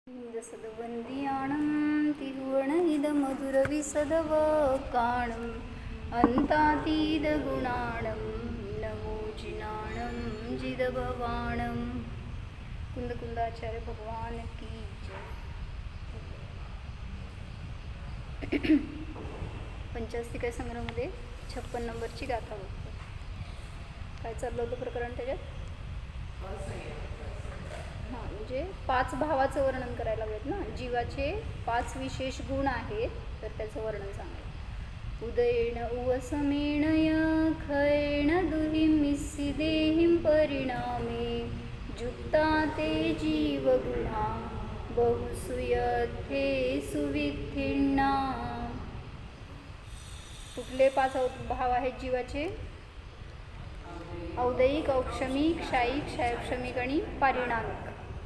सदवंदियाणं तिरुवणहिदमधुरविसदवकाणम् अन्तातीदगुणाणं नमो जिनाणं जिदभवाणं कुंदकुंदाचार्य भगवान की जय. 85 संग्रहामध्ये 56 नंबरची गाथा बघतो. काय चाललं होतं प्रकरण त्याच्यात? म्हणजे 5 भावाचं वर्णन करायला हवेत ना. जीवाचे 5 विशेष गुण आहेत, तर त्याचं वर्णन सांगायचं. उदयेन उवसमेणय खयेण दुहिमिस्सि देहिं परिणामे जुक्ता ते जीवगुणा बहुसूयथे सुविधिन्ना. कुठले 5 भाव आहेत जीवाचे? औदयिक, औक्षमिक, क्षायिक, क्षयक्षमिक आणि पारिणामिक.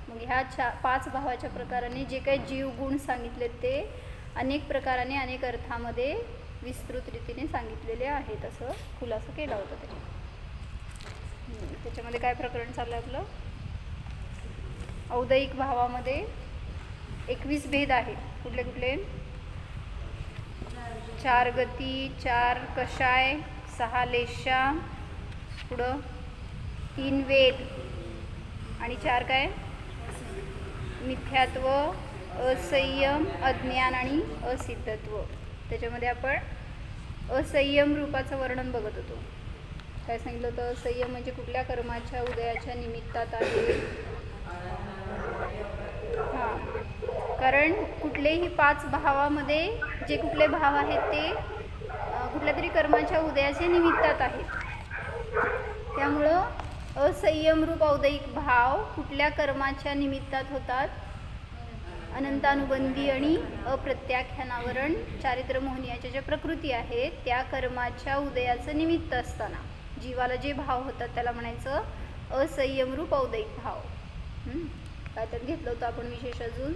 मग ह्या 5 भावाच्या प्रकाराने जे काही जीवगुण सांगितले ते अनेक प्रकाराने अनेक अर्थामध्ये विस्तृत रीतीने सांगितलेले आहेत, असं खुलासा केला होता त्याच्यामध्ये काय प्रकरण चाललं आपलं? औदयिक भावामध्ये 21 भेद आहेत. कुठले कुठले? 4 गती, 4 कषाय, 6 लेशा, पुढं 3 वेद आणि 4 काय? मिथ्यात्व, असंयम, अज्ञान आणि असिद्धत्व. त्याच्यामध्ये आपण असंयम रूपाचं वर्णन बघत होतो. काय सांगितलं होतं? असंयम म्हणजे कुठल्या कर्माच्या उदयाच्या निमित्तात आहे. कारण कुठलेही 5 भावामध्ये जे कुठले भाव आहेत ते कुठल्या तरी कर्माच्या उदयाच्या निमित्तात आहेत. त्यामुळं असंयम रूप औदयिक भाव कुठल्या कर्माच्या निमित्तात होतात? अनंतानुबंधी आणि अप्रत्याख्यानावरण चारित्र मोहनीयाच्या ज्या प्रकृती आहेत त्या कर्माच्या उदयाचं निमित्त असताना जीवाला जे भाव होतात त्याला म्हणायचं असंयम रूप औदयिक भाव. काय त्यात घेतलं होतं आपण विशेष अजून?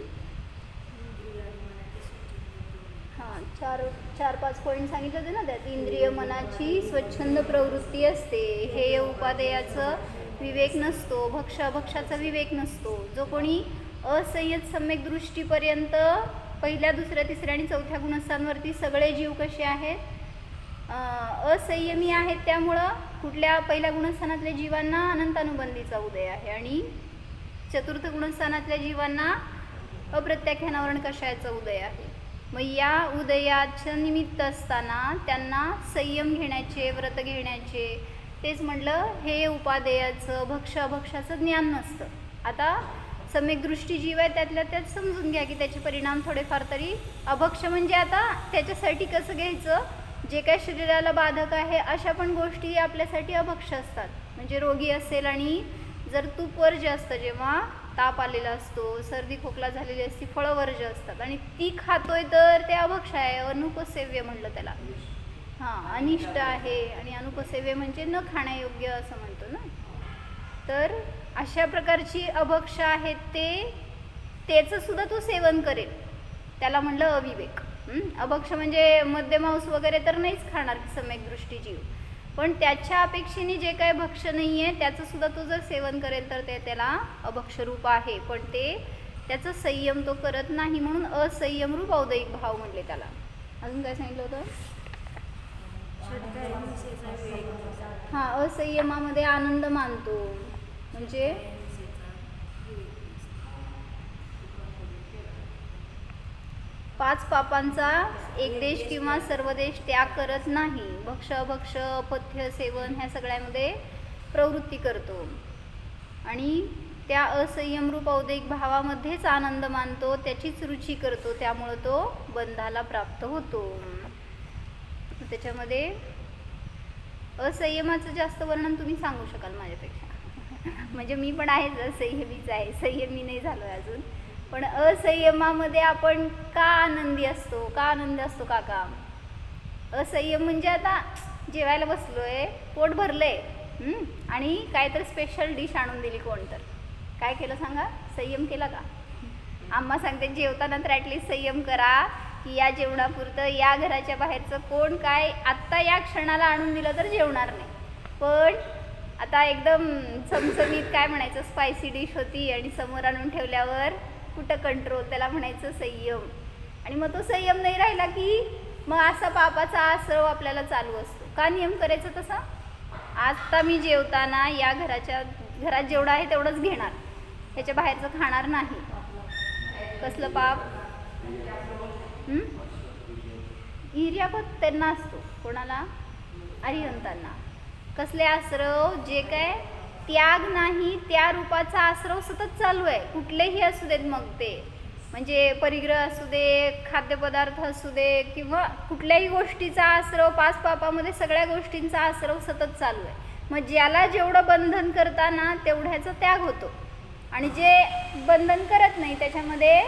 4-5 पॉईंट सांगितलं होते ना त्यात. इंद्रिय मनाची स्वच्छंद प्रवृत्ती असते, हेय उपादेयाचं विवेक नसतो, भक्षाभक्षाचा विवेक नसतो. जो कोणी असंयत सम्यक दृष्टीपर्यंत पहिल्या, दुसऱ्या, तिसऱ्या आणि चौथ्या गुणस्थांवरती सगळे जीव कसे आहेत? असंयमी आहेत. त्यामुळं कुठल्या पहिल्या गुणस्थानातल्या जीवांना अनंतानुबंधीचा उदय आहे आणि चतुर्थ गुणस्थानातल्या जीवांना अप्रत्याख्यानावरण कषायाचा उदय आहे. मग या उदयाचं निमित्त असताना त्यांना संयम घेण्याचे, व्रत घेण्याचे, तेच म्हटलं हे उपादेयाचं भक्षाभक्षाचं ज्ञान नसतं. आता सम्यक दृष्टी जीव आहे त्यातल्या त्यात समजून घ्या की त्याचे परिणाम थोडेफार तरी अभक्ष म्हणजे आता त्याच्यासाठी कसं घ्यायचं? जे काय शरीराला बाधक आहे अशा पण गोष्टी आपल्यासाठी अभक्ष असतात. म्हणजे रोगी असेल आणि जर तूप वर्ज्य असतं, जेव्हा ताप आलेला असतो, सर्दी खोकला झालेली असते, फळं वर्ज्य असतात आणि ती खातोय तर ते अभक्ष आहे, अनुपसेव्य म्हणलं त्याला. अनिष्ट आहे. आणि अनुपसेव्य म्हणजे न खाण्यायोग्य असं म्हणतो ना. तर अशा प्रकारची अभक्ष आहेत त्याचं सुद्धा तो सेवन करेल, त्याला म्हणलं अविवेक. अभक्ष म्हणजे मद्य मांस वगैरे तर नाहीच खाणार सम्यक दृष्टी जीव, पण त्याच्या अपेक्षेने जे काय भक्ष नाही आहे त्याचं सुद्धा तो जर सेवन करेल तर ते त्याला अभक्ष रूप आहे. पण त्याचं संयम तो करत नाही, म्हणून असंयम रूप औदयिक भाव म्हणले त्याला. अजून काय सांगितलं होतं? असंयमामध्ये आनंद मानतो, म्हणजे 5 पापांचा एक देश किंवा सर्व देश त्याग करत नाही. भक्ष, अभक्ष, अपथ्य, सेवन ह्या सगळ्यामध्ये प्रवृत्ती करतो आणि त्या असंयम रूप औदयिक भावामध्येच आनंद मानतो, त्याचीच रुची करतो. त्यामुळं तो बंधाला प्राप्त होतो. त्याच्यामध्ये असंयमाचं जास्त वर्णन तुम्ही सांगू शकाल माझ्यापेक्षा. म्हणजे मी पण आहेच असंयमीच आहे, संयमी नाही झालो आहे अजून. पण असंयमामध्ये आपण का आनंदी असतो? का आनंद असतो काका? असंयम म्हणजे आता जेवायला बसलोय, पोट भरलंय आणि काहीतरी स्पेशल डिश आणून दिली कोण, तर काय केलं सांगा? संयम केला का? आम्हा सांगते जेवताना तर ॲटलिस्ट संयम करा की या जेवणापुरतं या घराच्या बाहेरचं कोण काय आत्ता या क्षणाला आणून दिलं तर जेवणार नाही. पण आता एकदम चमचमीत काय म्हणायचं स्पायसी डिश होती आणि समोर आणून ठेवल्यावर कुठं कंट्रोल, त्याला म्हणायचं संयम. आणि मग तो संयम नाही राहिला की मग असा पापाचा आश्रव आपल्याला चालू असतो. का नियम करायचं तसा? आता मी जेवताना या घरात जेवढं आहे तेवढंच घेणार, ह्याच्या बाहेरचं खाणार नाही. कसलं पाप? हिर्यापत त्यांना असतो. कोणाला? अरिहंतांना. कसले आश्रव? जे काय त्याग नाही त्या रूपाचा आश्रव सतत चालू आहे. कुठलेही असू देत, मग ते म्हणजे परिग्रह असू दे, खाद्यपदार्थ असू दे, किंवा कुठल्याही गोष्टीचा आश्रव. 5 पापामध्ये सगळ्या गोष्टींचा आश्रव सतत चालू आहे. मग ज्याला जेवढं बंधन करताना तेवढ्याचा त्याग होतो, आणि जे बंधन करत नाही त्याच्यामध्ये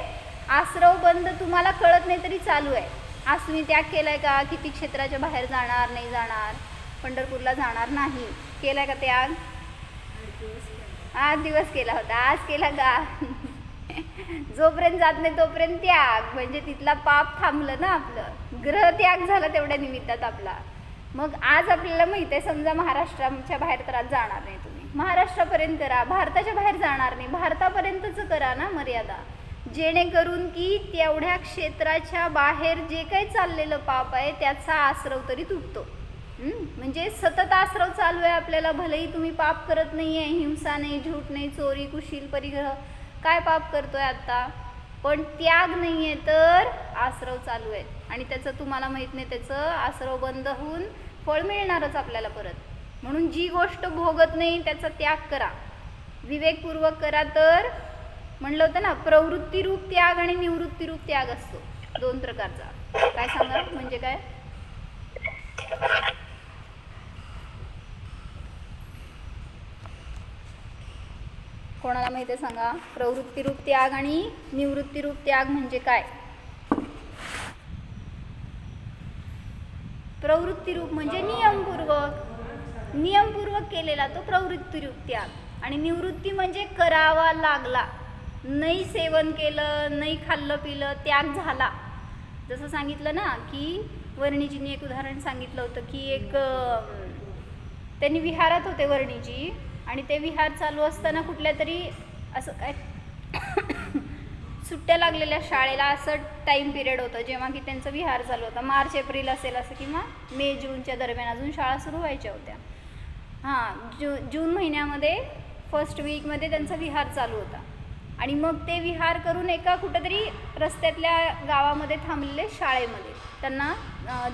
आश्रव बंध तुम्हाला कळत नाही तरी चालू आहे. आज तुम्ही त्याग केलाय का? किती क्षेत्राच्या बाहेर जाणार नाही, जाणार पंढरपूरला जाणार नाही, केलाय का त्याग? 8 दिवस केला होता. आज केला का? जोपर्यंत जात नाही तोपर्यंत त्याग, म्हणजे तिथला पाप थांबलं ना, आपलं ग्रह त्याग झाला तेवढ्या निमित्तात आपला. मग आज आपल्याला माहित आहे, समजा महाराष्ट्राच्या बाहेर तर आज जाणार नाही तुम्ही, महाराष्ट्रापर्यंत करा, भारताच्या बाहेर जाणार नाही, भारतापर्यंतच करा ना मर्यादा, जेणेकरून की तेवढ्या क्षेत्राच्या बाहेर जे काही चाललेलं पाप आहे त्याचा आश्रव तरी तुटतो. म्हणजे सतत आश्रव चालू आहे आपल्याला. भलेही तुम्ही पाप करत नाही आहे, हिंसा नाही, झूठ नाही, चोरी, कुशील, परिग्रह, काय पाप करतोय आता, पण त्याग नाही आहे तर आश्रव चालू आहे. आणि त्याचं तुम्हाला माहीत नाही, त्याचं आश्रव बंद होऊन फळ मिळणारच आपल्याला परत. म्हणून जी गोष्ट भोगत नाही त्याचा त्याग करा, विवेकपूर्वक करा. तर म्हणलं होतं ना, प्रवृत्तीरूप त्याग आणि निवृत्तीरूप त्याग असतो, 2 प्रकारचा. काय सांगा म्हणजे काय? कोणाला माहिती आहे सांगा? प्रवृत्तीरूप त्याग आणि निवृत्तीरूप त्याग म्हणजे काय? प्रवृत्तीरूप म्हणजे नियमपूर्वक केलेला तो प्रवृत्तीरूप त्याग, आणि निवृत्ती म्हणजे करावा लागला, नाही सेवन केलं, नाही खाल्लं पिलं, त्याग झाला. जसं सांगितलं ना की वर्णिजींनी एक उदाहरण सांगितलं होतं की एक त्यांनी विहारात होते वर्णिजी, आणि ते विहार चालू असताना कुठल्या तरी असं काय सुट्ट्या लागलेल्या शाळेला, असं टाईम पिरियड होतं जेव्हा की त्यांचं विहार चालू होता. मार्च एप्रिल असेल असं, किंवा मे जूनच्या दरम्यान, अजून शाळा सुरू व्हायच्या होत्या. जून महिन्यामध्ये फर्स्ट वीकमध्ये त्यांचा विहार चालू होता. आणि मग ते विहार करून एका कुठंतरी रस्त्यातल्या गावामध्ये थांबलेले शाळेमध्ये त्यांना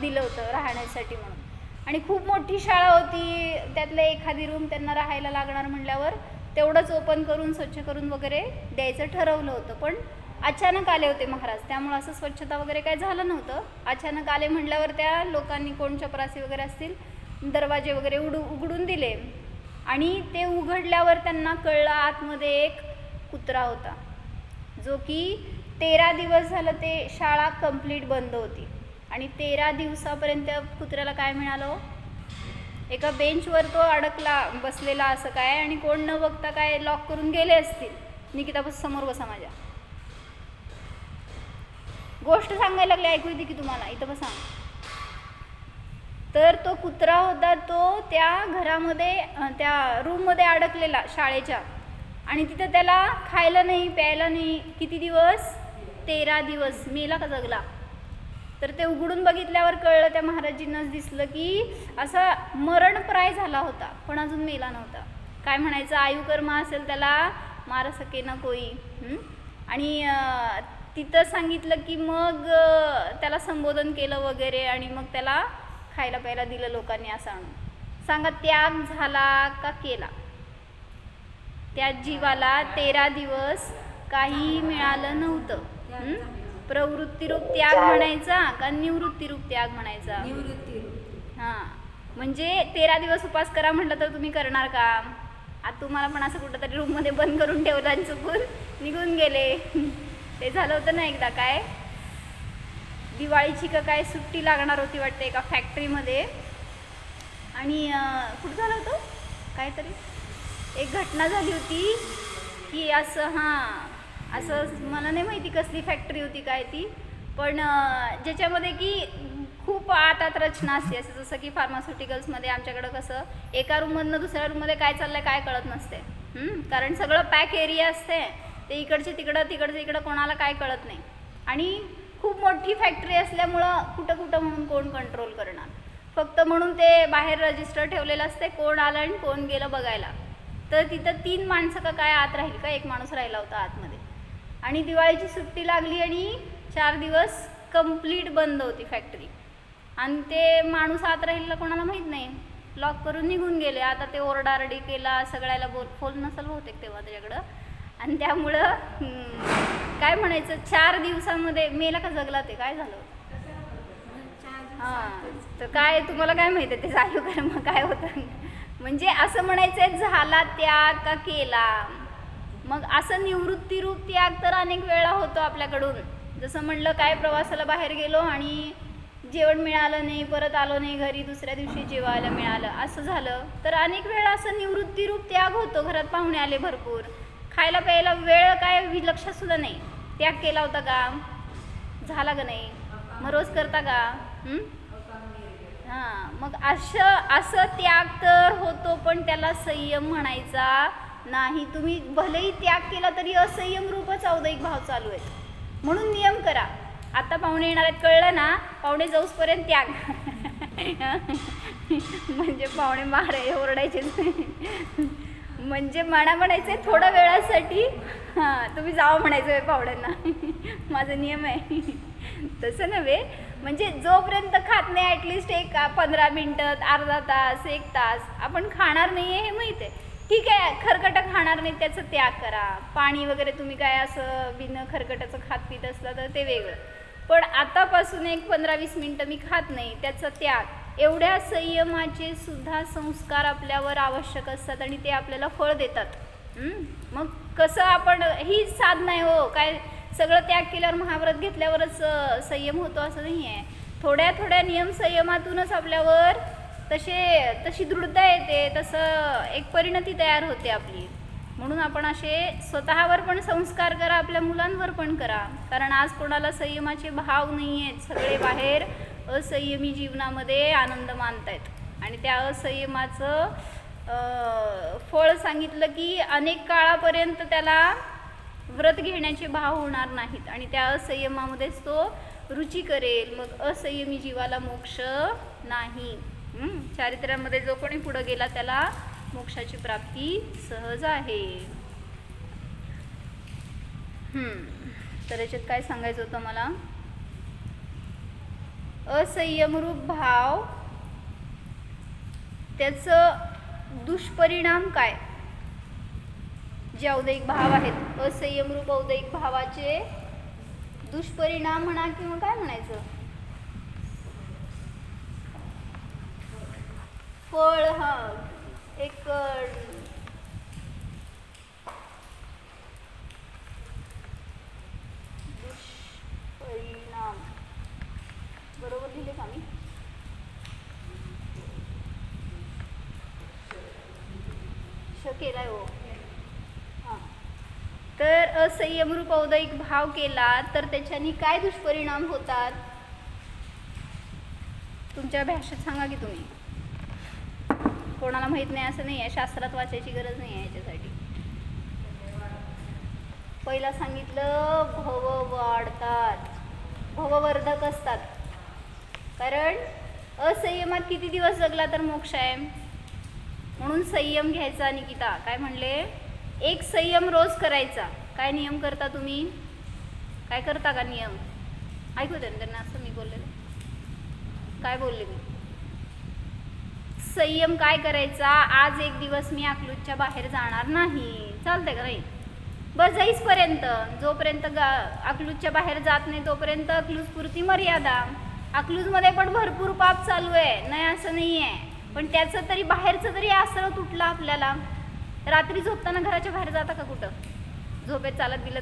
दिलं होतं राहण्यासाठी म्हणून. आणि खूप मोठी शाळा होती, त्यातलं एखादी रूम त्यांना राहायला लागणार म्हणल्यावर तेवढंच ओपन करून स्वच्छ करून वगैरे द्यायचं ठरवलं होतं. पण अचानक आले होते महाराज, त्यामुळं असं स्वच्छता वगैरे काय झालं नव्हतं. अचानक आले म्हटल्यावर त्या लोकांनी, कोण चपरासी वगैरे असतील, दरवाजे वगैरे उघडून दिले. आणि ते उघडल्यावर त्यांना कळलं आतमध्ये एक कुत्रा होता, जो की 13 दिवस झालं ते शाळा कंप्लीट बंद होती. आणि 13 दिवसापर्यंत कुत्र्याला काय मिळालं? एका बेंचवर तो अडकला बसलेला असं काय, आणि कोण न बघता काय लॉक करून गेले असतील. निकिता बस समोर बसा, माझ्या गोष्ट सांगायला लागली, ऐकू येते की तुम्हाला? इथं बसा. तर तो कुत्रा होता, तो त्या घरामध्ये, त्या रूममध्ये अडकलेला शाळेच्या, आणि तिथं त्याला खायला नाही, प्यायला नाही. किती दिवस? 13 दिवस. मेला का जगला? तर ते उघडून बघितल्यावर कळलं, त्या महाराजींनाच दिसलं की असा मरणप्राय झाला होता, पण अजून मेला नव्हता. काय म्हणायचं? आयुकर्म असेल त्याला मार सके ना कोई. आणि तिथं सांगितलं की मग त्याला संबोधन केलं वगैरे, आणि मग त्याला खायला प्यायला दिलं लोकांनी असं आणून. सांगा, त्याग झाला का केला? त्या जीवाला 13 दिवस काही मिळालं नव्हतं. प्रवृत्तीरूप त्याग म्हणायचा का निवृत्तीरूप त्याग म्हणायचा? निवृत्तीरूप. हां, म्हणजे 13 दिवस उपास करा म्हटलं तर तुम्ही करणार का? आता तुम्हाला पण असं कुठं तरी रूममध्ये बंद करून ठेवलं आणि चुकून निघून गेले. ते झालं होतं ना एकदा, काय दिवाळीची का काय सुट्टी लागणार होती वाटते एका फॅक्टरीमध्ये, आणि कुठं झालं होतं काहीतरी एक घटना झाली होती की असं, असं मला नाही माहिती कसली फॅक्टरी होती काय ती, पण ज्याच्यामध्ये की खूप आतात रचना असते, असं जसं की फार्मास्युटिकल्समध्ये आमच्याकडं कसं एका रूममधनं दुसऱ्या रूममध्ये काय चाललं आहे काय कळत नसते, कारण सगळं पॅक एरिया असते. ते इकडचे तिकडं तिकडचं इकडं कोणाला काय कळत नाही. आणि खूप मोठी फॅक्टरी असल्यामुळं कुठं कुठं म्हणून कोण कंट्रोल करणार. फक्त म्हणून ते बाहेर रजिस्टर ठेवलेलं असते, कोण आलं आणि कोण गेलं बघायला. तर तिथं 3 माणसं का काय आत राहील का, 1 माणूस राहिला होता आतमध्ये. आणि दिवाळीची सुट्टी लागली आणि 4 दिवस कंप्लीट बंद होती फॅक्टरी. आणि ते माणूस आत राहिलेला कोणाला माहीत नाही, लॉक करून निघून गेले. आता ते ओरडारडी केला, सगळ्याला फोन नसेल बहुतेक तेव्हा त्याच्याकडं. आणि त्यामुळं काय म्हणायचं, 4 दिवसामध्ये मेला का जगला ते काय झालं. हां, तर काय तुम्हाला काय माहिती आहे ते चालू कर मग काय होतं. म्हणजे असं म्हणायचं आहे, झाला त्याग का केला. मग असं निवृत्तीरूप त्याग तर अनेक वेळा होतो आपल्याकडून. जसं म्हणलं, काय प्रवासाला बाहेर गेलो आणि जेवण मिळालं नाही, परत आलो नाही घरी, दुसऱ्या दिवशी जेवायला मिळालं, असं झालं. तर अनेक वेळा असं निवृत्तीरूप त्याग होतो. घरात पाहुणे आले भरपूर, खायला प्यायला वेळ काय लक्षात सुद्धा नाही, त्याग केला होता का, झाला का नाही, मग रोज करता का. हां, मग असं त्याग तर होतो, पण त्याला संयम म्हणायचा नाही. तुम्ही भलेही त्याग केला तरी असंयम रूपच औदैहिक भाव चालू आहे. म्हणून नियम करा. आता पाहुणे येणार आहेत कळलं ना, पाहुणे जाऊसपर्यंत त्याग. म्हणजे पाहुणे मारायचे, ओरडायचे. म्हणजे म्हणायचं थोड्या वेळासाठी हां तुम्ही जावं म्हणायचं आहे पाहुण्यांना, माझा नियम आहे. तसं नव्हे, म्हणजे जोपर्यंत खात नाही ॲटलिस्ट 15 मिनटं, अर्धा तास, 1 तास आपण खाणार नाही आहे हे माहीत आहे, ठीक आहे. खरकटं खाणार नाही त्याचं त्याग करा. पाणी वगैरे तुम्ही काय असं बिन खरकटाचं खात पित असला तर ते वेगळं. पण आतापासून 15-20 मिनटं मी खात नाही, त्याचा त्याग. एवढ्या संयमाचे सुद्धा संस्कार आपल्यावर आवश्यक असतात आणि ते आपल्याला फळ देतात. मग कसं आपण, ही साधना आहे हो, काय सगळं त्याग केल्यावर महाव्रत घेतल्यावरच संयम होतो असं नाही आहे. थोड्या थोड्या नियम संयमातूनच आपल्यावर तशी दृढता येते, तसं एक परिणती तयार होते आपली. म्हणून आपण असे स्वतःवर पण संस्कार करा, आपल्या मुलांवर पण करा. कारण आज कोणाला संयमाचे भाव नाही आहेत, सगळे बाहेर असंयमी जीवनामध्ये आनंद मानत आहेत. आणि त्या असंयमाचं फळ सांगितलं की अनेक काळापर्यंत त्याला व्रत घेण्याचे भाव होणार नाहीत आणि त्या असंयमामध्येच तो रुची करेल. मग असंयमी जीवाला मोक्ष नाही. चारित्र्यामध्ये जो कोणी पुढं गेला त्याला मोक्षाची प्राप्ती सहज आहे. तर याच्यात काय सांगायचं होतं मला, असंयमरूप भाव त्याचं दुष्परिणाम काय, जे औदैहिक भाव आहेत, असंयमरूप औदैहिक भावाचे दुष्परिणाम म्हणा किंवा काय म्हणायचं, फळ. हा, एक दुष्परिणाम बरोबर लिहिले का मी, केलाय हो. हां, तर असंयमरूप औदैहिक भाव केला तर त्याच्यानी काय दुष्परिणाम होतात तुमच्या भाषेत सांगा की तुम्ही. कोणाला माहीत नाही असं नाही आहे, शास्त्रात वाचायची गरज नाही आहे याच्यासाठी. पहिला सांगितलं भव वाढतात, भववर्धक असतात. कारण असंयमात किती दिवस जगला तर मोक्ष आहे. म्हणून संयम घ्यायचा. निकिता काय म्हणले, एक संयम रोज करायचा. काय नियम करता तुम्ही, काय करता का नियम, ऐकू दे त्यांना असं मी बोलले, काय बोलले मी. संयम काय करायचा, आज एक दिवस मी अकलूजच्या बाहेर जाणार नाही, चालतंय का नाही, बस जाईसपर्यंत, जोपर्यंत अकलूजच्या बाहेर जात नाही तोपर्यंत अकलूजपुरती मर्यादा. अकलूजमध्ये पण भरपूर पाप चालू आहे, नाही असं नाही आहे, पण त्याचं तरी बाहेरचं तरी आसरं तुटलं आपल्याला. रात्री झोपताना घराच्या बाहेर जाता का कुठं, झोपेत चालत गेलं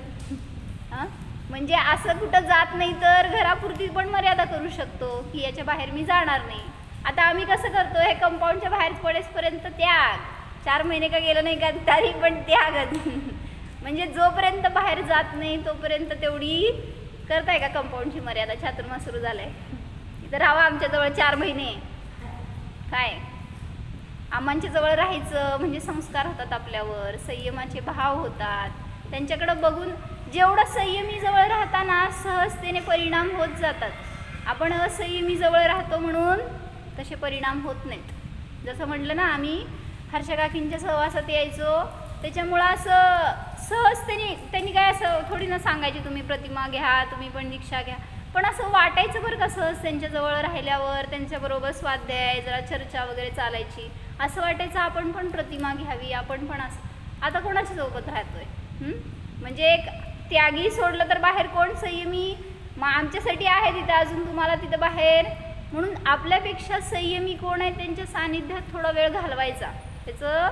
हां, म्हणजे असं कुठं जात नाही तर घरापुरती पण मर्यादा करू शकतो की याच्या बाहेर मी जाणार नाही. आता आम्ही कसं करतो, हे कंपाऊंडच्या बाहेर पडेसपर्यंत त्याग, 4 महिने का गेलं नाही का तरी पण त्याग. म्हणजे जोपर्यंत बाहेर जात नाही तोपर्यंत तेवढी करताय का कंपाऊंडची मर्यादा. चातुर्मास सुरू झालाय, इथं राहावं आमच्याजवळ 4 महिने, काय आम्हाच्या जवळ राहायचं म्हणजे संस्कार होतात आपल्यावर, संयमाचे भाव होतात. त्यांच्याकडं बघून जेवढं संयमी जवळ राहताना सहजतेने परिणाम होत जातात. आपण असंयमी जवळ राहतो म्हणून तसे परिणाम होत नाहीत. जसं म्हटलं ना, आम्ही हर्षा काकींच्या सहवासात यायचो, त्याच्यामुळं असं सहजतेने त्यांनी काय असं थोडी ना सांगायची तुम्ही प्रतिमा घ्या, तुम्ही पण दीक्षा घ्या, पण असं वाटायचं बरं का सहज त्यांच्याजवळ राहिल्यावर. त्यांच्याबरोबर स्वाध्याय जरा चर्चा वगैरे चालायची, असं वाटायचं आपण पण प्रतिमा घ्यावी, आपण पण असं. आता कोणाच्या सोबत राहतोय? म्हणजे एक त्यागी सोडलं तर बाहेर कोण संयमी? मग आमच्यासाठी आहे तिथं, अजून तुम्हाला तिथं बाहेर. म्हणून आपल्यापेक्षा संयमी कोण आहे त्यांच्या सानिध्यात थोडा वेळ घालवायचा, त्याचं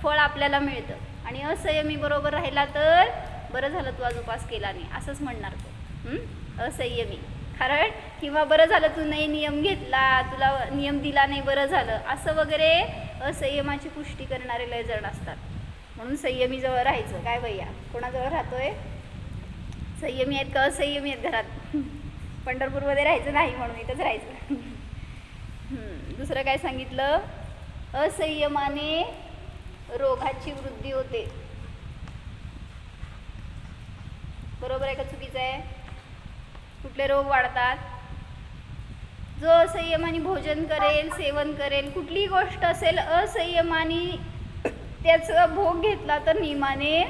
फळ आपल्याला मिळतं. आणि असंयमी बरोबर राहिला तर बरं झालं तू आज उपास केला नाही, असंच म्हणणार तो. असंयमी कारण, किंवा बरं झालं तू नाही नियम घेतला, तुला नियम दिला नाही, बरं झालं, असं वगैरे असंयमाची पुष्टी करणारे लय जण असतात. म्हणून संयमी जवळ राहायचं. काय भैया, कोणाजवळ राहतोय? संयमी आहेत का असंयमी आहेत घरात? पंढरपूरमध्ये राहायचं नाही म्हणून इथंच राहायचं. दुसरं काय सांगितलं? असंयमाने रोगाची वृद्धी होते. बरोबर आहे का चुकीचं आहे? कुठले रोग वाढतात? जो असंयमाने भोजन करेल, सेवन करेल, कुठलीही गोष्ट असेल, असंयमाने त्याचं भोग घेतला तर नियमाने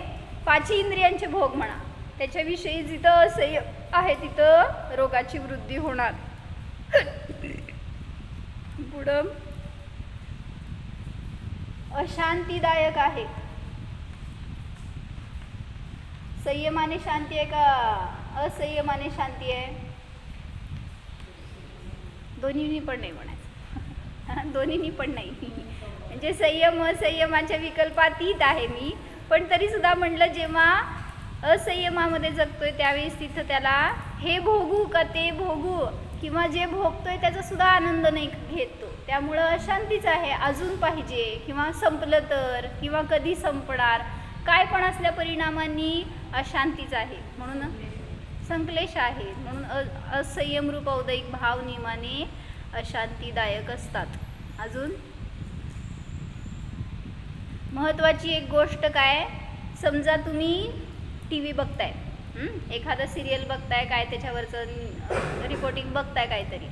पाची इंद्रियांचे भोग म्हणा, त्याच्याविषयी जिथं असंयम आहे तिथं रोगाची वृद्धी होणार. पुढं अशांतीदायक आहे. संयमाने शांती आहे का असंयमाने शांती आहे? दोन्हीनी पण नाही म्हणायचं. दोन्हीनी पण नाही. म्हणजे संयम असंयमाच्या विकल्पातीत आहे मी, पण तरी सुद्धा म्हटलं जेव्हा असंयमामध्ये जगतोय त्यावेळेस तिथं त्याला हे भोगू का ते भोगू, किंवा जे भोगतोय त्याचा सुद्धा आनंद नाही घेतो. त्यामुळं अशांतीच आहे, अजून पाहिजे, किंवा संपलं तर, किंवा कधी संपणार, काय पण असल्या परिणामांनी अशांतीच आहे. म्हणून संक्लेश आहे. म्हणून असंयम रूप औदैहिक भाव नियमाने अशांतीदायक असतात. अजून महत्त्वाची एक गोष्ट काय, समजा तुम्ही टी व्ही बघताय, एखादं सिरियल बघताय, काय त्याच्यावरचं रिपोर्टिंग बघताय काहीतरी,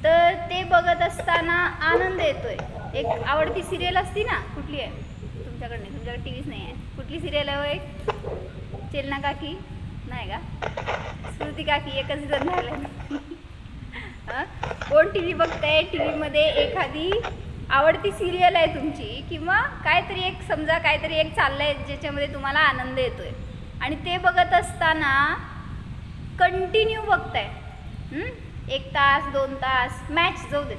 तर ते बघत असताना आनंद येतोय. एक आवडती सिरियल असती ना, कुठली आहे तुमच्याकडे? नाही, तुमच्याकडे टी व्हीच नाही आहे. कुठली सिरियल आहे? एक चेलना काकी नाही का, स्मृती काकी, एकच जण झालं. कोण टी व्ही बघताय, टी व्हीमध्ये एखादी आवडती सिरियल आहे तुमची, किंवा काहीतरी एक समजा काहीतरी एक चाललंय ज्याच्यामध्ये तुम्हाला आनंद येतोय, आणि ते बघत असताना कंटिन्यू बघताय, 1 तास 2 तास, मॅच जाऊ देत,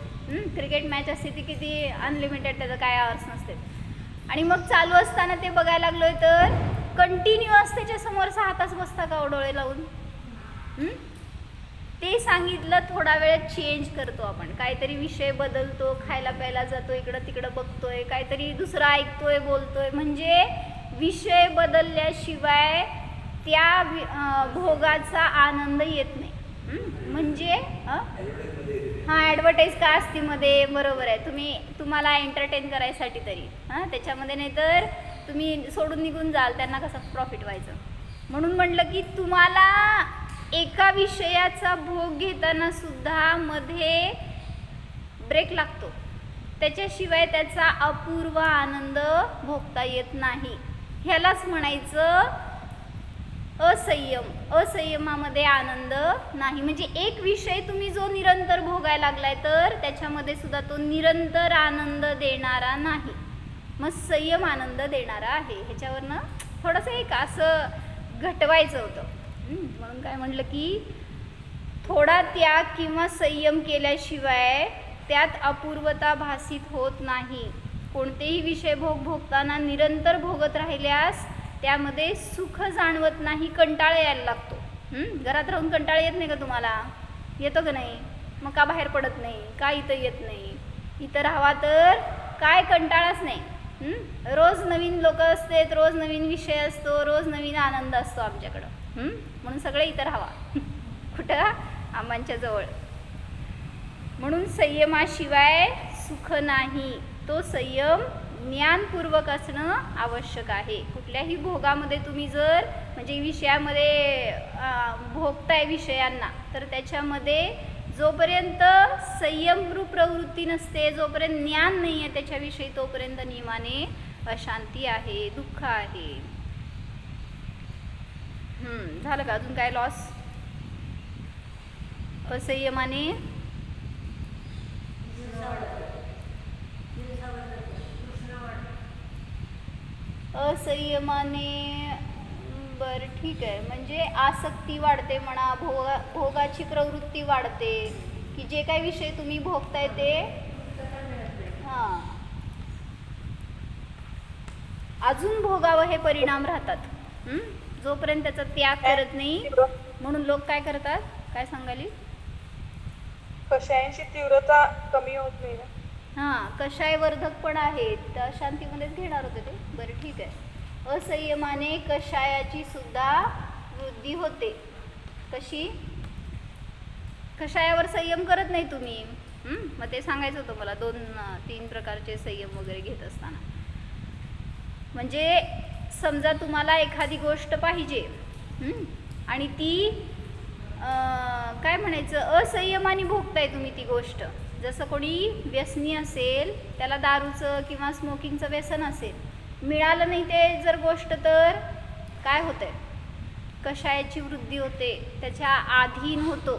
क्रिकेट मॅच असते ती किती अनलिमिटेड, त्याचं काय आवर्स नसते, आणि मग चालू असताना ते बघायला लागलोय तर कंटिन्युअस त्याच्यासमोर 6 तास बसता का डोळे लावून? ते सांगितलं थोडा वेळ चेंज करतो आपण, काहीतरी विषय बदलतो, खायला प्यायला जातो, इकडं तिकडं बघतोय, काहीतरी दुसरं ऐकतोय, बोलतोय, म्हणजे विषय बदलल्याशिवाय त्या भोगाचा आनंद येत नाही. म्हणजे ॲडव्हर्टाईज का असते मध्ये, बरोबर आहे, तुम्हाला एंटरटेन करायसाठी तरी, त्याच्यामध्ये, नाही तर तुम्ही सोडून निघून जाल, त्यांना कसं प्रॉफिट व्हायचं. म्हणून म्हटलं की तुम्हाला एका विषयाचा भोग घेताना सुद्धा मध्ये ब्रेक लागतो, त्याच्याशिवाय त्याचा अपूर्व आनंद भोगता येत नाही. ह्यालाच म्हणायचं असंयम. असंयमामध्ये आनंद नाही. म्हणजे एक विषय तुम्ही जो निरंतर भोगायला लागलाय तर त्याच्यामध्ये सुद्धा तो निरंतर आनंद देणारा नाही, मग संयम आनंद देणारा आहे. ह्याच्यावरनं थोडंसं एक असं घटवायचं होतं. म्हणून काय म्हटलं की थोडा त्याग किंवा संयम केल्याशिवाय त्यात अपूर्वता भासित होत नाही. कोणतेही विषय भोगताना निरंतर भोगत राहिल्यास त्यामध्ये सुख जाणवत नाही, कंटाळा यायला लागतो. घरात राहून कंटाळा येत नाही का तुम्हाला? येतो का नाही? मग का बाहेर पडत नाही? का इथं येत नाही? इथं राहावा तर काय कंटाळाच नाही. रोज नवीन लोक असतात, रोज नवीन विषय असतो, रोज नवीन आनंद असतो आमच्याकडं. म्हणून सगळे इथं राहावा. कुठं? आम्हाच्या जवळ. म्हणून संयमाशिवाय सुख नाही. तो संयम ज्ञानपूर्वक असणं आवश्यक आहे. कुठल्याही भोगामध्ये तुम्ही जर म्हणजे विषयामध्ये भोगताय विषयांना, तर त्याच्यामध्ये जोपर्यंत संयमरूप प्रवृत्ती नसते, जोपर्यंत ज्ञान नाही आहे त्याच्याविषयी, तोपर्यंत नियमाने अशांती आहे, दुःख आहे. झालं का? अजून काय लॉस? असंयमाने बरं ठीक आहे, म्हणजे आसक्ती वाढते म्हणा, भोगाची प्रवृत्ती वाढते, की जे काही विषय तुम्ही भोगताय ते हां अजून भोगावं हे परिणाम राहतात. जोपर्यंत त्याचा त्याग करत नाही, म्हणून लोक काय करतात? काय सांगाली? कषायांची तीव्रता कमी होत नाही ना. कषायवर्धक पण आहेत, त्या अशांतीमध्येच घेणार होते ते. बरं ठीक आहे. असंयमाने कषायाची सुद्धा वृद्धी होते. कशी? कषायावर संयम करत नाही तुम्ही. मग ते सांगायचं होतं मला 2-3 प्रकारचे संयम वगैरे घेत असताना. म्हणजे समजा तुम्हाला एखादी गोष्ट पाहिजे आणि ती काय म्हणायचं, असंयमाने भोगताय तुम्ही ती गोष्ट. जसं कोणी व्यसनी असेल, त्याला दारूचं किंवा स्मोकिंगचं व्यसन असेल, मिळालं नाही ते जर गोष्ट, तर काय होतंय? कषायाची वृद्धी होते, त्याच्या अधीन होतो.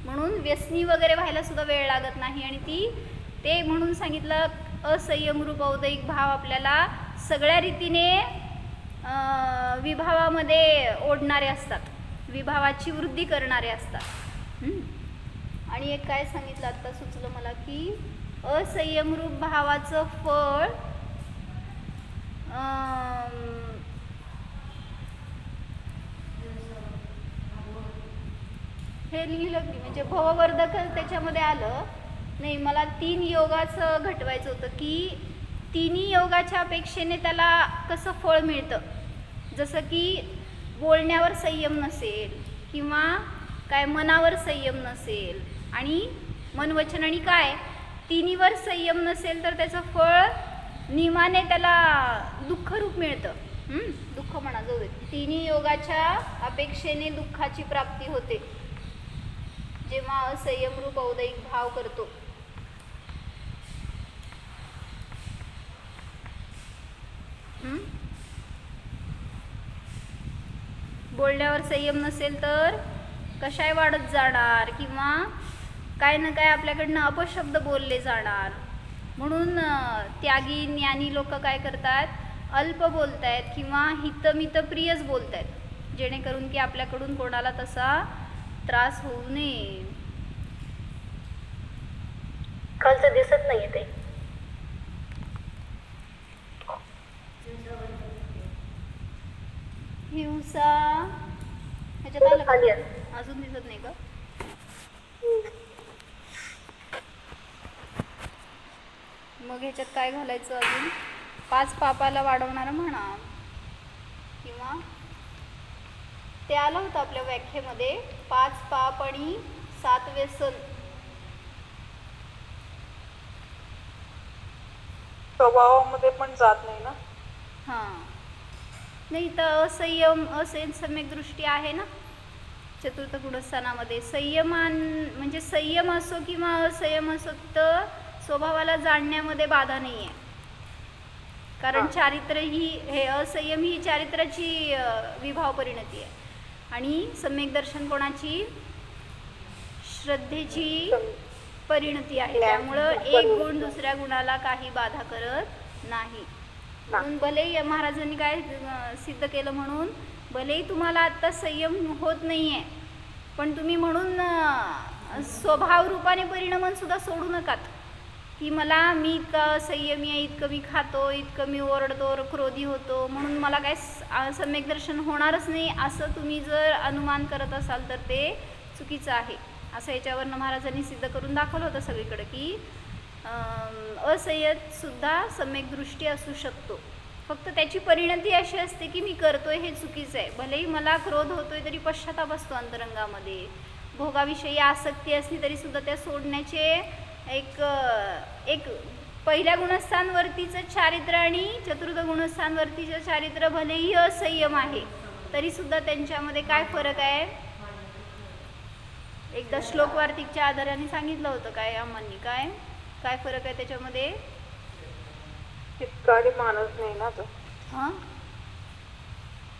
म्हणून व्यसनी वगैरे व्हायला सुद्धा वेळ लागत नाही. आणि ते म्हणून सांगितलं, असंयमरूप औदैहिक भाव आपल्याला सगळ्या रीतीने विभावामध्ये ओढणारे असतात, विभावाची वृद्धी करणारे असतात. आणि एक काय सांगितलं आत्ता सुचलं मला, की असंयमरूप भावाचं फळ हे लिहिलं की म्हणजे भववर्धक त्याच्यामध्ये आलं नाही. मला 3 योगाचं घटवायचं होतं, की 3 योगाच्या अपेक्षेने त्याला कसं फळ मिळतं. जसं की बोलण्यावर संयम नसेल, किंवा काय मनावर संयम नसेल, आणि मन वचन आणि काय तिन्हीवर संयम नसेल, तर त्याचं फळ नियमाने त्याला दुःखरूप मिळतं. दुःख म्हणा, जाऊ दे. 3 योगाच्या अपेक्षेने दुःखाची प्राप्ती होते जेव्हा असंयमरूप औदैहिक भाव करतो. बोलण्यावर संयम नसेल तर कशाय वाढत जाणार, किंवा काय ना काय आपल्याकडनं अपशब्द बोलले जाणार. म्हणून त्यागी ज्ञानी लोक काय करतात, अल्प बोलतायत किंवा हितमितप्रियच बोलतायत, जेणेकरून की आपल्याकडून कोणाला तसा त्रास होऊ नये. खालचं दिसत नाहीये ते. हिंसा ह्याच्यात आलं खाली का? आहे. अजून दिसत नाही का? मग ह्याच्यात काय घालायचं अजून? 5 पापाला वाढवणारं म्हणा, किंवा ते आलं होतं आपल्या व्याख्येमध्ये, 5 पाप आणि 7 व्यसन. स्वभावामध्ये पण जात नाही ना. नाही तर असंयम दृष्टी आहे ना चतुर्थ गुणस्थानामध्ये. म्हणजे संयम असो किंवा असंयम असो, तर स्वभावाला जाणण्यामध्ये बाधा नाही आहे. कारण चारित्र्य हे असंयम ही चारित्र्याची विभाव परिणती आहे, आणि सम्यक दर्शन कोणाची? श्रद्धेची परिणती आहे. त्यामुळं एक गुण दुसऱ्या गुणाला काही बाधा करत नाही. म्हणून भलेही महाराजांनी काय सिद्ध केलं, म्हणून भलेही तुम्हाला आत्ता संयम होत नाही आहे, पण तुम्ही म्हणून स्वभाव रूपाने परिणमन सुद्धा सोडू नकात, की मी इतका संयमी आहे, इतकं मी खातो, इतकं मी ओरडतो, क्रोधी होतो, म्हणून मला काय सम्यक दर्शन होणारच नाही, असं तुम्ही जर अनुमान करत असाल तर ते चुकीचं आहे. असं याच्यावरनं महाराजांनी सिद्ध करून दाखवलं होतं सगळीकडे, की असंयत सुद्धा सम्यक दृष्टी असू शकतो. फक्त त्याची परिणती अशी असते की मी करतोय हे चुकीचं आहे. भलेही मला क्रोध होतोय तरी पश्चाताप असतो अंतरंगामध्ये, भोगाविषयी आसक्ती असली तरी सुद्धा त्या सोडण्याचे एक पहिल्या गुणस्थानवरतीचं चारित्र्य आणि चतुर्थ गुणस्थानवरतीचं चारित्र्य भलेही असंयम आहे तरी सुद्धा त्यांच्यामध्ये काय फरक आहे? एकदा श्लोक वार्तिकच्या आधाराने सांगितलं होतं काय अम्मांनी, काय काय फरक आहे त्याच्यामध्ये? हितकारी मानत नाही ना तो. हां,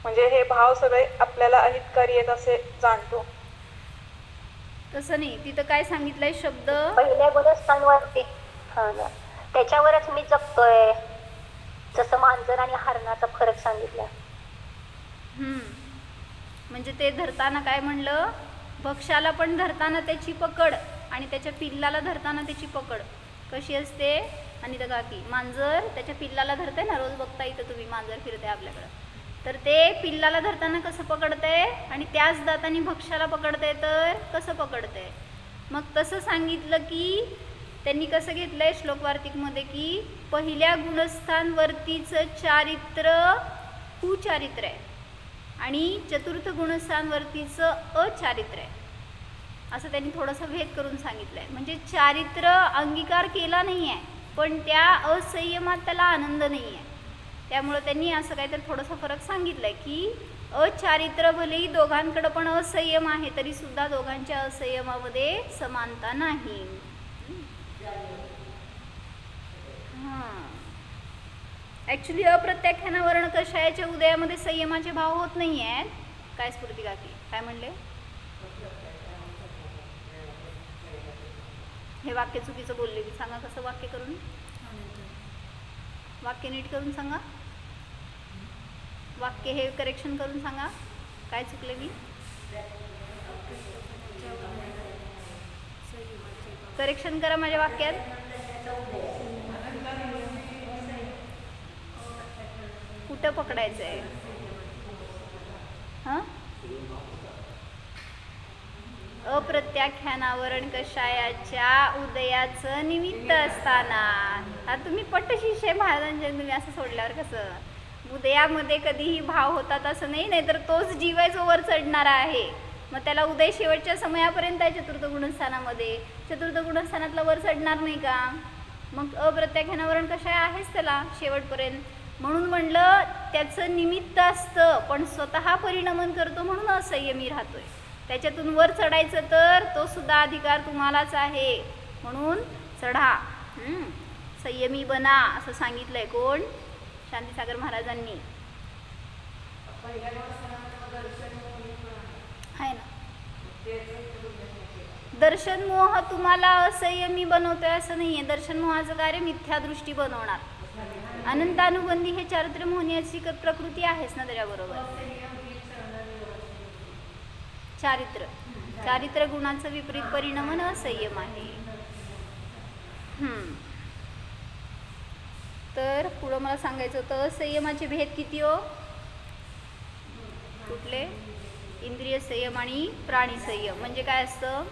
म्हणजे हे भाव सगळे आपल्याला अहितकारी आहेत असे जाणतो. तसं नाही. तिथं काय सांगितलंय शब्द? पहिल्या गुणस्थानवरती त्याच्यावरच मी जगतोय, जसं मांजर आणि हरणाचा फरक सांगितला. म्हणजे ते धरताना काय म्हणलं? भक्ष्याला पण धरताना त्याची पकड आणि त्याच्या पिल्लाला धरताना त्याची पकड कशी असते? आणि तर काकी मांजर त्याच्या पिल्लाला धरते ना, रोज बघता इथं तुम्ही मांजर फिरते आपल्याकडं, तर ते पिल्लाला धरताना कसं पकडते आणि त्याच दाताने भक्ष्याला पकडते तर कसं पकडते? मग तसं सांगितलं की त्यांनी कसं घेतलंय श्लोक वार्तिकमध्ये की पहिल्या गुणस्थानवरतीचं चारित्र्य कुचारित्र्य आहे आणि चतुर्थ गुणस्थानवरतीचं अचारित्र्य आहे, असं त्यांनी थोडंसं भेद करून सांगितलं आहे. म्हणजे चारित्र्य अंगीकार केला नाही आहे पण त्या असंयमात त्याला आनंद नाही आहे. त्यामुळं त्यांनी असं काहीतरी थोडंसं फरक सांगितलं आहे की अचारित्र्य भलेही दोघांकडं पण असंयम आहे तरी सुद्धा दोघांच्या असंयमामध्ये समानता नाही. ॲक्च्युली अप्रत्याख्यानावरण कषायाच्या उदयामध्ये संयमाचे भाव होत नाही आहेत. काय स्फूर्ती काकी काय म्हणले? हे वाक्य चुकीचं बोलले मी, सांगा कसं वाक्य करून, वाक्य नीट करून सांगा, वाक्य हे करेक्शन करून सांगा काय चुकले मी. करेक्शन करा माझ्या वाक्यात. कुठं पकडायचं आहे? हां, अप्रत्याख्यानावरण कषायाच्या उदयाचं निमित्त असताना. हा तुम्ही पट्टशिष्य महाराजांचे, तुम्ही असं सोडल्यावर कसं? उदयामध्ये कधीही भाव होतात असं नाही, नाहीतर तोच जीव आहे जो वर चढणारा आहे. मग त्याला उदय शेवटच्या समयापर्यंत आहे चतुर्थ गुणस्थानामध्ये, चतुर्थ गुणस्थानातला वर चढणार नाही का? मग अप्रत्याख्यानावरण कषाय आहेच त्याला शेवटपर्यंत. म्हणून म्हणलं त्याचं निमित्त असतं पण स्वतः परिणमन करतो म्हणून असंयमी राहतोय. त्याच्यातून वर चढायचं तर तो सुद्धा अधिकार तुम्हालाच आहे, म्हणून चढा, संयमी बना असं सांगितलंय. कोण? शांतीसागर महाराजांनी. आहे ना, दर्शन मोह तुम्हाला असंयमी बनवतोय असं नाहीये. दर्शन मोहाचं कार्य मिथ्यादृष्टी बनवणार. अनंतानुबंधी हे चारित्र्य मोहण्याची प्रकृती आहेच ना त्याच्याबरोबर. चारित्र्य गुणाचं विपरीत परिणमन असंयम आहे. तर पुढं मला सांगायचं होतं संयमाचे भेद किती हो? कुठले? इंद्रिय संयम आणि प्राणी संयम. म्हणजे काय असतं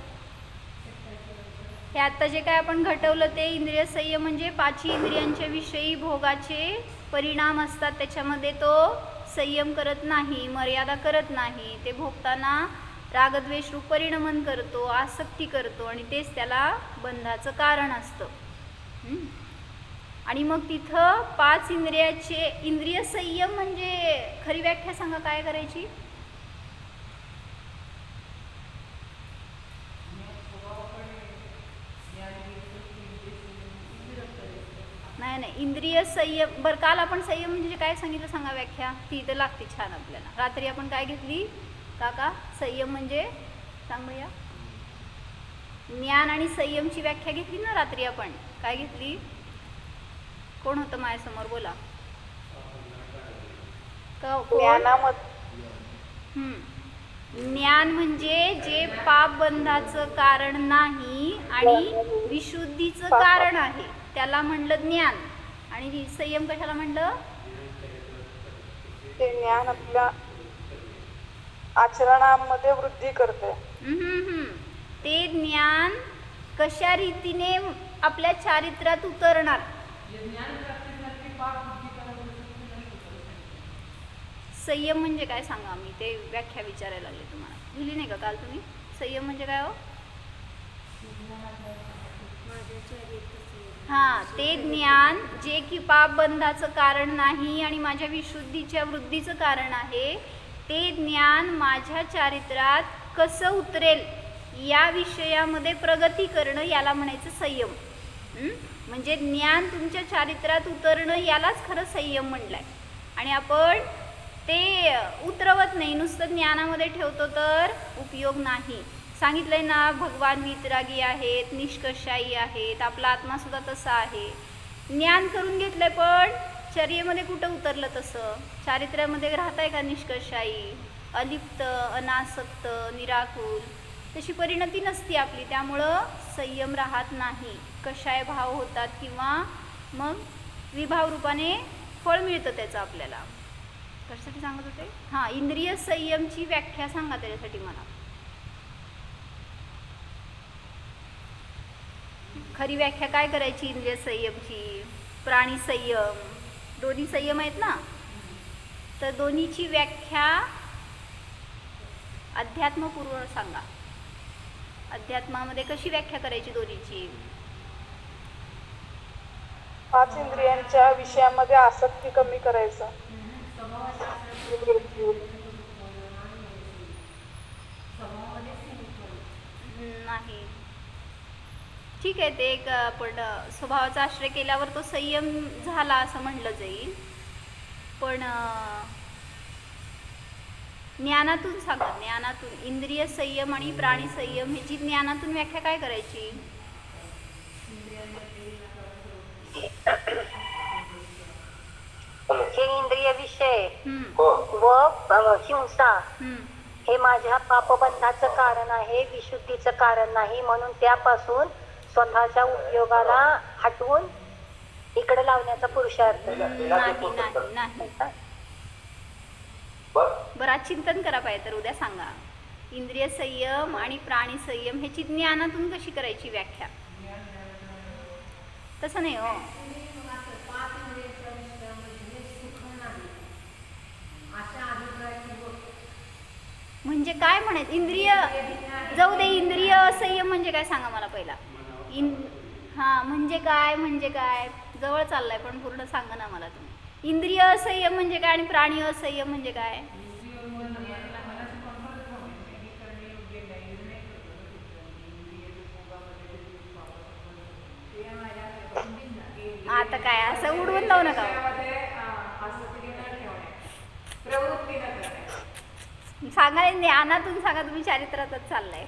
हे आता जे काय आपण घटवलं ते इंद्रिय संयम म्हणजे पाची इंद्रियांच्या विषयी भोगाचे परिणाम असतात, त्याच्यामध्ये तो संयम करत नाही, मर्यादा करत नाही. ते भोगताना रागद्वेष रूप परिणमन करतो, आसक्ती करतो आणि तेच त्याला बंधाचं कारण असतं. आणि मग तिथं पाच इंद्रियाचे इंद्रिय संयम म्हणजे खरी व्याख्या सांगा काय करायची? नाही, इंद्रिय संयम. बरं, काल आपण संयम म्हणजे काय सांगितलं सांगा व्याख्या, ती इथं लागते छान आपल्याला. रात्री आपण काय घेतली काका? संयम म्हणजे सांग भैया. ज्ञान आणि संयमची व्याख्या घेतली ना रात्री आपण. काय घेतली? कोण होतं माझ्यासमोर? बोला. ज्ञान म्हणजे जे पाप बंधाचं कारण नाही आणि विशुद्धीचं कारण आहे त्याला म्हणलं ज्ञान. आणि संयम कशाला म्हणलं? ते ज्ञान आपल्या आचरणामध्ये वृद्धी करते. ते ज्ञान कशा रीतीने आपल्या चारित्र्यात उतरणार? संयम म्हणजे काय सांगा? मी ते व्याख्या विचारायला लागले तुम्हाला. लिहिली नाही का काल तुम्ही? संयम म्हणजे काय हो? हां, ते ज्ञान जे की पाप बंधाचं कारण नाही आणि माझ्या विशुद्धीच्या वृद्धीचं कारण आहे, ते ज्ञान माझ्या चारित्र्यात कसं उतरेल या विषयामध्ये प्रगती करणं याला म्हणायचं संयम. म्हणजे ज्ञान तुमच्या चारित्र्यात उतरणं यालाच खरं संयम म्हणलंय. आणि आपण ते उतरवत नाही, नुसतं ज्ञानामध्ये ठेवतो तर उपयोग नाही. सांगितलंय ना, भगवान वितरागी आहेत, निष्कर्षाई आहेत, आपला आत्मासुद्धा तसा आहे. ज्ञान करून घेतलंय पण चर्येमध्ये कुठं उतरलं तसं? चारित्र्यामध्ये राहताय का निष्कर्षाई, अलिप्त, अनासक्त, निराकुल? तशी परिणती नसती आपली, त्यामुळं संयम राहत नाही. कषाय भाव होतात किंवा मग विभाव रूपाने फळ मिळतं त्याचं आपल्याला. कशासाठी सांगत होते? हां, इंद्रिय संयमची व्याख्या सांगा त्याच्यासाठी मला. खरी व्याख्या काय करायची इंद्रिय संयमची? प्राणी संयम, दोन्ही संयम आहेत ना, तर दोन्हीची व्याख्या अध्यात्मपूर्व सांगा. अध्यात्मामध्ये कशी व्याख्या करायची दोन्हीची? 5 इंद्रियांच्या विषयामध्ये आसक्ती कमी करायचं. नाही, ठीक आहे, ते एक आपण स्वभावाचा आश्रय केल्यावर तो संयम झाला असं म्हणलं जाईल. पण ज्ञानातून सांगा, ज्ञानातून इंद्रिय संयम आणि प्राणी संयम ह्याची ज्ञानातून व्याख्या काय करायची? हे इंद्रिय विषय हम्म, व हिंसा हम्म. हे माझ्या पापबंधाचं कारण आहे, विशुद्धीचं कारण नाही. म्हणून त्यापासून स्वतःच्या उपयोगाला हटवून इकडे लावण्याचा पुरुषार्थ. नाही नाही नाही. बरं, आज चिंतन करा पाहिजे तर उद्या सांगा. इंद्रिय संयम आणि प्राणी संयम ह्याची ज्ञानातून कशी करायची व्याख्या? तसं नाही हो. म्हणजे काय म्हणायचं? इंद्रिय जाऊ दे, इंद्रिय संयम म्हणजे काय सांगा मला पहिला. हां, म्हणजे काय, म्हणजे काय? जवळ चाललाय पण पूर्ण सांगा ना मला तुम्ही. इंद्रिय असंयम म्हणजे काय आणि प्राणी असंयम म्हणजे काय? आता काय असं उडवून लावू नका. सांगा, ज्ञानातून सांगा, तुम्ही चारित्र्यातच चाललाय.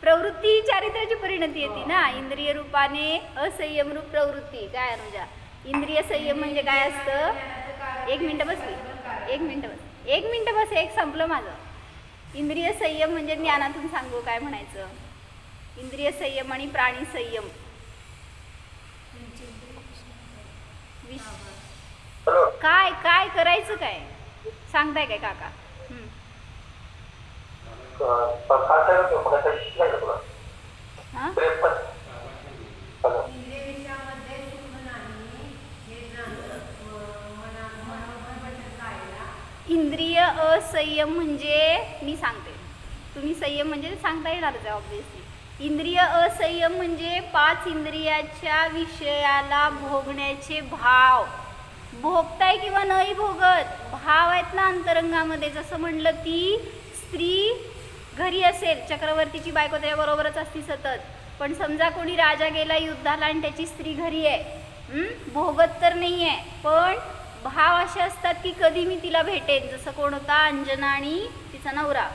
प्रवृत्ती चारित्र्याची परिणती येते ना, इंद्रिय रूपाने असंयम रूप प्रवृत्ती. काय अनुजा, इंद्रिय संयम म्हणजे काय असतं? एक मिनटं बसली, एक मिनटं बस, एक संपलं माझं. इंद्रिय संयम म्हणजे ज्ञानातून सांगू काय म्हणायचं? इंद्रिय संयम आणि प्राणी संयम. काय काय करायचं, काय सांगताय काय काका? हां, इंद्रिय असंयम म्हणजे मी सांगते, तुम्ही संयम म्हणजे सांगता येणारच आहे ऑब्व्हियसली. इंद्रिय असंयम म्हणजे 5 इंद्रियाच्या विषयाला भोगण्याचे भाव. भोगताय किंवा नाही भोगत, भाव आहेत ना अंतरंगामध्ये. जसं म्हणलं, ती स्त्री घरी असेल, चक्रवर्तीची बायको त्याच्याबरोबरच असती सतत, पण समजा कोणी राजा गेला युद्धाला आणि त्याची स्त्री घरी आहे, भोगत तर नाही आहे, पण भाव असे असतात की कधी मी तिला भेटेन. जसं कोण होता? अंजना आणि तिचा नवरा.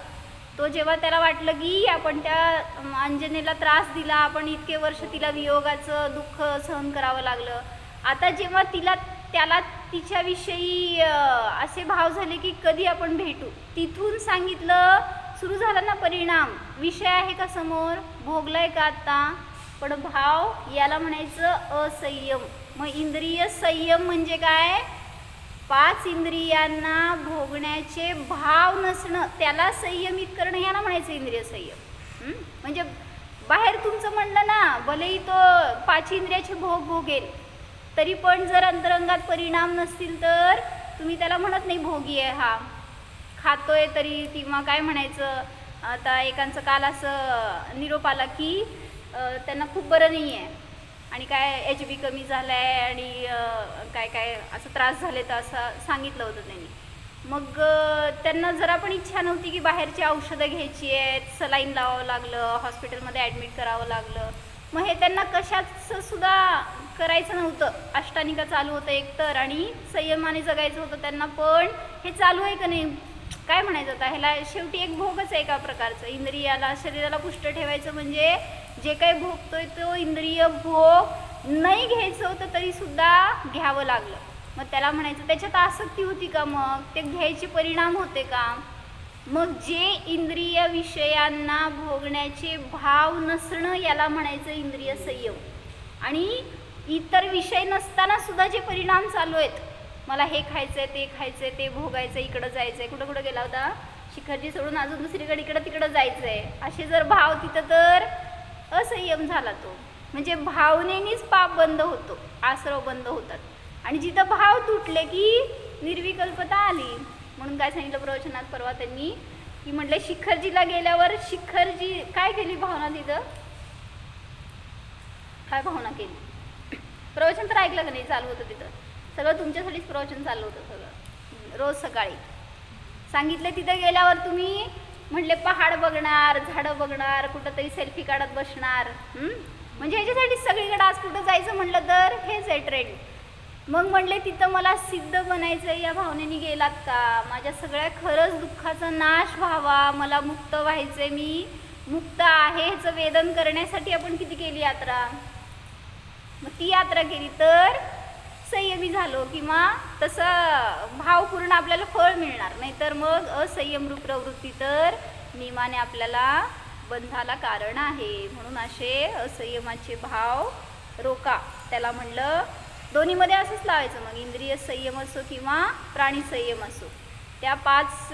तो जेव्हा त्याला वाटलं की आपण त्या अंजनेला त्रास दिला, आपण इतके वर्ष तिला वियोगाचं दुःख सहन करावं लागलं, आता जेव्हा त्याला तिच्याविषयी असे भाव झाले की कधी आपण भेटू, तिथून सांगितलं सुरू झाला ना परिणाम. विषय आहे का समोर, भोगलाय का आता, पण भाव याला म्हणायचं असंयम. मग इंद्रिय संयम म्हणजे काय? 5 इंद्रियांना भोगण्याचे भाव नसणं, त्याला संयमित करणं, याला म्हणायचं इंद्रिय संयम. म्हणजे बाहेर तुमचं म्हणलं ना, भलेही तो 5 इंद्रियाचे भोग भोगेल, तरी पण जर अंतरंगात परिणाम नसतील तर तुम्ही त्याला म्हणत नाही भोगी आहे हा. खातोय तरी, किंवा काय म्हणायचं, आता एकांचं काल असं निरोप आला की त्यांना खूप बरं नाही आहे आणि काय HB कमी झाला आहे आणि काय काय असं त्रास झाले तर असं सांगितलं होतं त्यांनी. मग त्यांना जरा पण इच्छा नव्हती की बाहेरची औषधं घ्यायची आहेत, सलाईन लावावं लागलं, हॉस्पिटलमध्ये ॲडमिट करावं लागलं. मग हे त्यांना कशाचं सुद्धा करायचं नव्हतं. अष्टानिका चालू होतं एकतर आणि संयमाने जगायचं होतं त्यांना, पण हे चालू आहे का नाही काय म्हणायचं आता, ह्याला शेवटी एक भोगच आहे एका प्रकारचं. इंद्रियाला शरीराला पुष्ट ठेवायचं म्हणजे जे काही भोगतोय तो इंद्रिय भोग नाही घ्यायचं होतं तरीसुद्धा घ्यावं लागलं. मग त्याला म्हणायचं त्याच्यात आसक्ती होती का, मग ते घ्यायचे परिणाम होते का. मग जे इंद्रिय विषयांना भोगण्याचे भाव नसणं याला म्हणायचं इंद्रिय संयम. आणि इतर विषय नसताना सुद्धा जे परिणाम चालू आहेत, मला हे खायचं आहे, ते खायचं आहे, ते भोगायचं, इकडं जायचं आहे, कुठं कुठं गेला होता शिखरजी सोडून अजून दुसरीकडे इकडं तिकडं जायचं आहे, असे जर भाव तिथं तर असंयम झाला तो. म्हणजे भावनेनीच पाप बंद होतो, आसरव बंद होतात. आणि जिथं भाव तुटले की निर्विकल्पता आली. म्हणून काय सांगितलं प्रवचनात परवा त्यांनी की म्हटलं शिखरजीला गेल्यावर शिखरजी काय केली भावना, तिथं काय भावना केली. प्रवचन तर ऐकलं का नाही, चालू होतं तिथं सगळं तुमच्यासाठीच प्रवचन चालू होतं सगळं. रोज सकाळी सांगितलं तिथं गेल्यावर तुम्ही म्हटले पहाड बघणार, झाडं बघणार, कुठंतरी सेल्फी काढत बसणार. म्हणजे ह्याच्यासाठीच सगळीकडे आज कुठं जायचं म्हटलं तर हेच आहे ट्रेंड. मग म्हटले तिथं मला सिद्ध बनायचं या भावनेने गेलात का, माझ्या सगळ्या खरंच दुःखाचा नाश व्हावा, मला मुक्त व्हायचं, मी मुक्त आहे ह्याचं वेदन करण्यासाठी आपण किती केली यात्रा. मग ती यात्रा केली तर संयमी झालो किंवा तसं भावपूर्ण आपल्याला फळ मिळणार. नाहीतर मग असंयमरूप प्रवृत्ती तर नियमाने आपल्याला बंधाला कारण आहे. म्हणून असे असंयमाचे भाव रोका. त्याला म्हणलं दोन्हीमध्ये असंच लावायचं. मग इंद्रिय संयम असो किंवा प्राणी संयम असो, त्या 5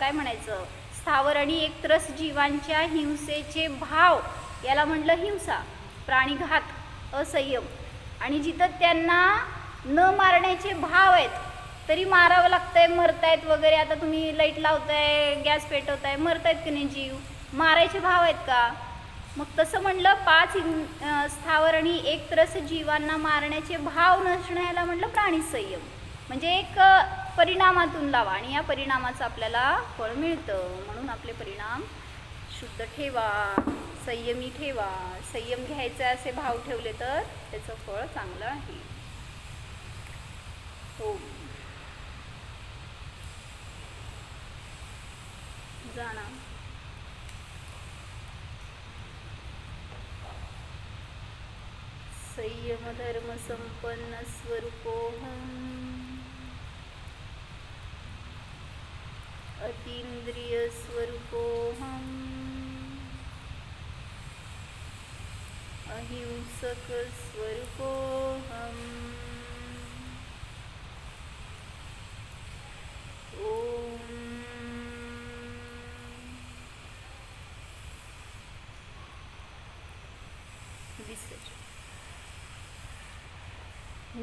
काय म्हणायचं स्थावर आणि एकत्रस जीवांच्या हिंसेचे भाव याला म्हटलं हिंसा, प्राणीघात, असंयम. आणि जिथं त्यांना न मारण्याचे भाव आहेत तरी मारावं लागतंय, मरतायत वगैरे. आता तुम्ही लाईट लावताय, गॅस पेटवताय, मरतायत की नाही जीव, मारायचे भाव आहेत का. मग तसं म्हणलं 5 स्थावर आणि एकत्रस जीवांना मारण्याचे भाव नसणं याला म्हटलं प्राणी संयम. म्हणजे एक परिणामातून लावा आणि या परिणामाचं आपल्याला फळ मिळतं. म्हणून आपले परिणाम शुद्ध ठेवा, संयमी ठेवा. संयम घ्यायचा असे भाव ठेवले तर त्याचं फळ चांगलं आहे. हो जाणा संयम धर्म संपन्न स्वरूपोहम अतींद्रिय स्वरूपोहम अहिंसक स्वरूपोहम ओम विसर्जन.